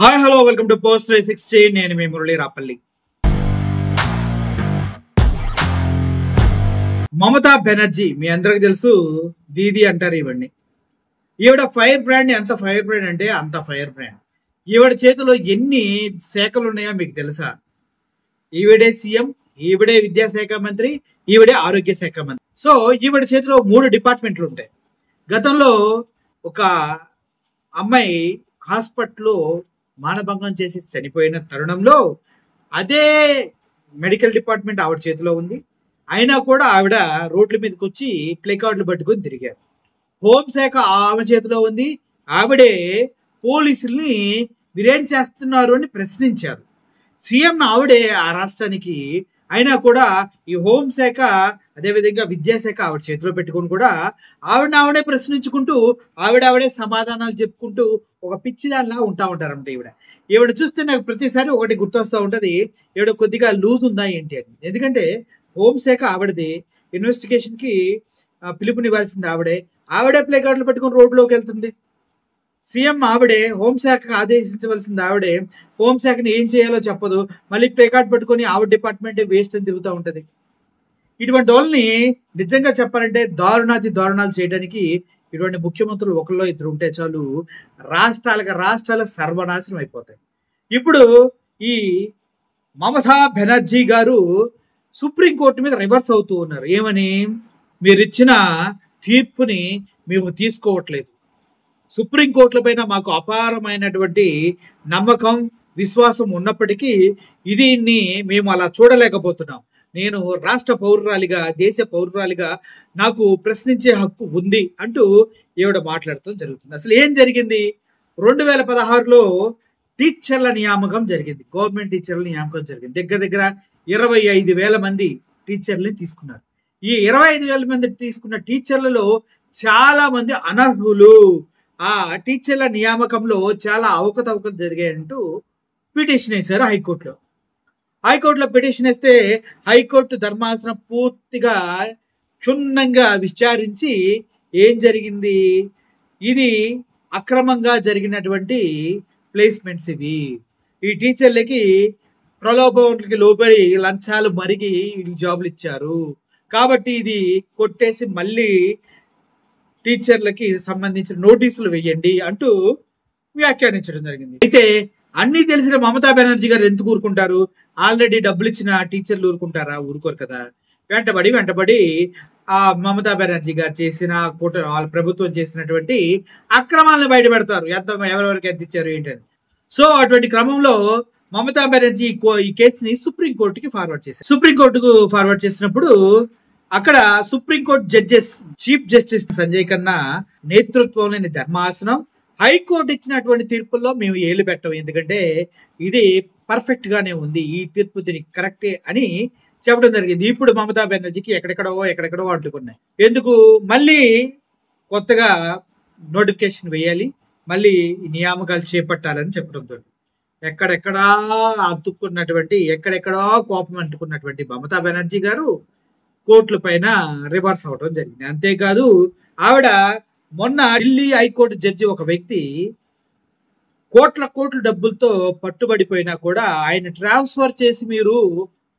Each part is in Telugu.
Hi hello welcome to post 360. నేను మీ మురళీ రాపల్లి. మమతా బెనర్జీ మీ అందరికి తెలుసు, దీది అంటారు ఇవన్నీ. ఈవిడ ఫైర్ బ్రాండ్, ఎంత ఫైర్ బ్రాండ్ అంటే అంత ఫైర్ బ్రాండ్. ఈవిడ చేతిలో ఎన్ని శాఖలు ఉన్నాయో మీకు తెలుసా? ఈవిడే సీఎం, ఈవిడే విద్యాశాఖ మంత్రి, ఈవిడే ఆరోగ్య శాఖ మంత్రి. సో ఈవిడ చేతిలో 3 డిపార్ట్మెంట్లు ఉంటాయి. గతంలో ఒక అమ్మాయి హాస్పిటల్లో మానభంగం చేసి చనిపోయిన తరుణంలో అదే మెడికల్ డిపార్ట్మెంట్ ఆవిడ చేతిలో ఉంది. అయినా కూడా ఆవిడ రోడ్ల మీదకి వచ్చి ప్లే కార్డులు పట్టుకొని తిరిగారు. హోంశాఖ ఆమె చేతిలో ఉంది. ఆవిడే పోలీసుల్ని మీరేం చేస్తున్నారు అని ప్రశ్నించారు. సీఎం ఆవిడే ఆ రాష్ట్రానికి. అయినా కూడా ఈ హోంశాఖ అదేవిధంగా విద్యాశాఖ ఆవిడ చేతిలో పెట్టుకుని కూడా ఆవిడే ప్రశ్నించుకుంటూ ఆవిడే సమాధానాలు చెప్పుకుంటూ ఒక పిచ్చిదానిలా ఉంటా ఉంటారంట. ఈవిడ చూస్తే నాకు ప్రతిసారి ఒకటి గుర్తొస్తూ ఉంటుంది, ఈవిడ కొద్దిగా లూజ్ ఉందా ఏంటి అని. ఎందుకంటే హోంశాఖ ఆవిడది, ఇన్వెస్టిగేషన్కి పిలుపునివ్వాల్సింది ఆవిడే ప్లే కార్డులు పెట్టుకుని రోడ్లోకి వెళ్తుంది. సీఎం ఆవిడే, హోంశాఖకు ఆదేశించవలసింది ఆవిడే. హోంశాఖని ఏం చేయాలో చెప్పదు, మళ్ళీ ప్లే కార్డు పెట్టుకొని ఆవిడ డిపార్ట్మెంటే వేస్ట్ అని తిరుగుతూ ఉంటుంది. ఇటువంటి వాళ్ళని నిజంగా చెప్పాలంటే దారుణాలు చేయడానికి ఇటువంటి ముఖ్యమంత్రులు ఒకళ్ళో ఇద్దరు ఉంటే చాలు, రాష్ట్రాల సర్వనాశనం అయిపోతాయి. ఇప్పుడు ఈ మమతా బెనర్జీ గారు సుప్రీంకోర్టు మీద రివర్స్ అవుతూ ఉన్నారు. ఏమని? మీరు ఇచ్చిన తీర్పుని మేము తీసుకోవట్లేదు. సుప్రీంకోర్టుల పైన మాకు అపారమైనటువంటి నమ్మకం, విశ్వాసం ఉన్నప్పటికీ దీన్ని మేము అలా చూడలేకపోతున్నాం. నేను రాష్ట్ర పౌరురాలిగా, దేశ పౌరురాలిగా నాకు ప్రశ్నించే హక్కు ఉంది అంటూ ఈవిడ మాట్లాడటం జరుగుతుంది. అసలు ఏం జరిగింది? 2016లో టీచర్ల నియామకం జరిగింది. గవర్నమెంట్ టీచర్ల నియామకం జరిగింది. దగ్గర 25,000 మంది టీచర్లని తీసుకున్నారు. ఈ 25,000 మంది తీసుకున్న టీచర్లలో చాలా మంది అనర్హులు. ఆ టీచర్ల నియామకంలో చాలా అవకతవకలు జరిగాయంటూ పిటిషన్ వేశారు హైకోర్టులో పిటిషన్ వేస్తే హైకోర్టు ధర్మాసనం పూర్తిగా క్షుణ్ణంగా విచారించి ఏం జరిగింది, ఇది అక్రమంగా జరిగినటువంటి ప్లేస్మెంట్స్ ఇవి. ఈ టీచర్లకి ప్రలోభాలకి లోబడి లంచాలు మరిగి జాబులు ఇచ్చారు కాబట్టి ఇది కొట్టేసి మళ్ళీ టీచర్లకి సంబంధించిన నోటీసులు వేయండి అంటూ వ్యాఖ్యానించడం జరిగింది. అయితే అన్ని తెలిసిన మమతా బెనర్జీ గారు ఎందుకు ఊరుకుంటారు? ఆల్రెడీ డబ్బులు ఇచ్చిన టీచర్లు ఊరుకుంటారా? ఊరుకోరు కదా. వెంటబడి ఆ మమతా బెనర్జీ గారు చేసిన వాళ్ళ ప్రభుత్వం చేసినటువంటి అక్రమాలను బయట పెడతారు. ఎవరెవరికి ఎంత ఇచ్చారు ఏంటని. సో అటువంటి క్రమంలో మమతా బెనర్జీ ఈ కేసుని సుప్రీంకోర్టుకి ఫార్వర్డ్ చేసినప్పుడు అక్కడ supreme court chief justice Sanjay Khanna నేతృత్వంలోని ధర్మాసనం హైకోర్టు ఇచ్చినటువంటి తీర్పుల్లో మేము ఏలు పెట్టం, ఎందుకంటే ఇది పర్ఫెక్ట్ గానే ఉంది, ఈ తీర్పు దీనికి కరెక్టే అని చెప్పడం జరిగింది. ఇప్పుడు మమతా బెనర్జీకి ఎక్కడెక్కడో అంటుకున్నాయి. ఎందుకు? మళ్ళీ కొత్తగా నోటిఫికేషన్ వేయాలి, మళ్ళీ నియామకాలు చేపట్టాలని చెప్పడంతో ఎక్కడెక్కడో కోపం అంటుకున్నటువంటి మమతా బెనర్జీ గారు కోర్టుల పైన రివర్స్ అవడం జరిగింది. అంతేకాదు ఆవిడ మొన్న ఢిల్లీ హైకోర్టు జడ్జి ఒక వ్యక్తి కోట్ల డబ్బులతో పట్టుబడిపోయినా కూడా ఆయన ట్రాన్స్ఫర్ చేసి మీరు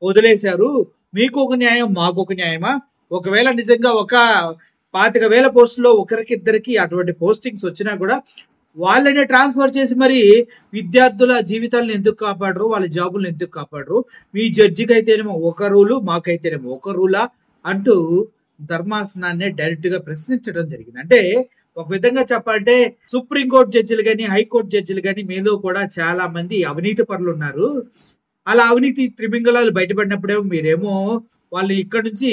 వదిలేశారు, మీకు ఒక న్యాయం మాకు ఒక న్యాయమా? ఒకవేళ నిజంగా ఒక 25,000 పోస్టులో ఒకరికిద్దరికి అటువంటి పోస్టింగ్స్ వచ్చినా కూడా వాళ్ళనే ట్రాన్స్ఫర్ చేసి మరి విద్యార్థుల జీవితాలను ఎందుకు కాపాడరు, వాళ్ళ జాబులను ఎందుకు కాపాడరు? మీ జడ్జికి అయితేనేమో ఒక రూలు, మాకైతేనేమో ఒక రూలా అంటూ ధర్మాసనాన్ని డైరెక్ట్ గా ప్రశ్నించడం జరిగింది. అంటే ఒక విధంగా చెప్పాలంటే సుప్రీంకోర్టు జడ్జిలు కానీ, హైకోర్టు జడ్జిలు కానీ మీలో కూడా చాలా మంది అవినీతి పరులు ఉన్నారు. అలా అవినీతి త్రిమింగళాలు బయటపడినప్పుడేమో మీరేమో వాళ్ళు ఇక్కడ నుంచి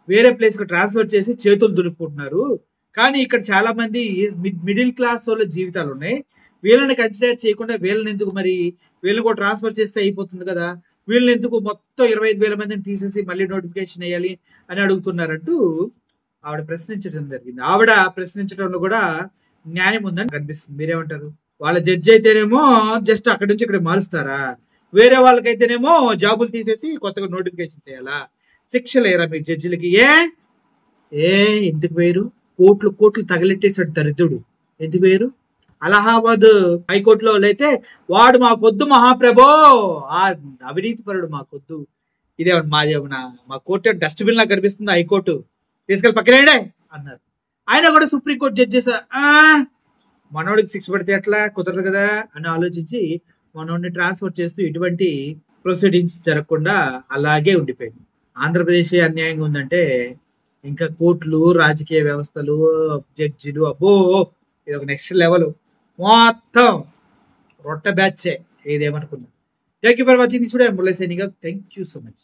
వేరే ప్లేస్ కు ట్రాన్స్ఫర్ చేసి చేతులు దులుపుకుంటున్నారు. కానీ ఇక్కడ చాలా మంది మిడిల్ క్లాస్ వాళ్ళ జీవితాలు ఉన్నాయి. వీళ్ళని కన్సిడర్ చేయకుండా వీళ్ళని కూడా ట్రాన్స్ఫర్ చేస్తే అయిపోతుంది కదా, వీళ్ళని ఎందుకు మొత్తం 25,000 మందిని తీసేసి మళ్ళీ నోటిఫికేషన్ వేయాలి అని అడుగుతున్నారంటూ ఆవిడ ప్రశ్నించడం జరిగింది. ఆవిడ ప్రశ్నించడంలో కూడా న్యాయం ఉందని కనిపిస్తుంది. మీరేమంటారు? వాళ్ళ జడ్జి అయితేనేమో జస్ట్ అక్కడి నుంచి ఇక్కడ మారుస్తారా? వేరే వాళ్ళకైతేనేమో జాబులు తీసేసి కొత్తగా నోటిఫికేషన్ చేయాలా? శిక్షలు వేయరా మీ జడ్జిలకి? ఎందుకు వేరు? కోట్లు తగలెట్టేసాడు దరిద్రుడు, ఎందుకు వేరు? అలహాబాద్ హైకోర్టులో అయితే వాడు మాకొద్దు మహాప్రభో, ఆ అవినీతి పరుడు మాకొద్దు, ఇదేమన్నా మా కోర్టు డస్ట్బిన్ లా కనిపిస్తుంది హైకోర్టు, తీసుకెళ్ళి పక్కనేడే అన్నారు. ఆయన కూడా సుప్రీంకోర్టు జడ్జెస్ మనోడికి శిక్ష పడితే ఎట్లా, కుదరదు కదా అని ఆలోచించి మనోడిని ట్రాన్స్ఫర్ చేస్తూ ఎటువంటి ప్రొసీడింగ్స్ జరగకుండా అలాగే ఉండిపోయింది. ఆంధ్రప్రదేశ్ అన్యాయంగా ఉందంటే ఇంకా కోర్టులు, రాజకీయ వ్యవస్థలు, జడ్జిలు, అబ్బో ఇది ఒక నెక్స్ట్ లెవెల్, మొత్తం రొట్ట బ్యాచే ఏదేమనుకున్నా. Thank you for watching this video. Murali signing off. Thank you so much.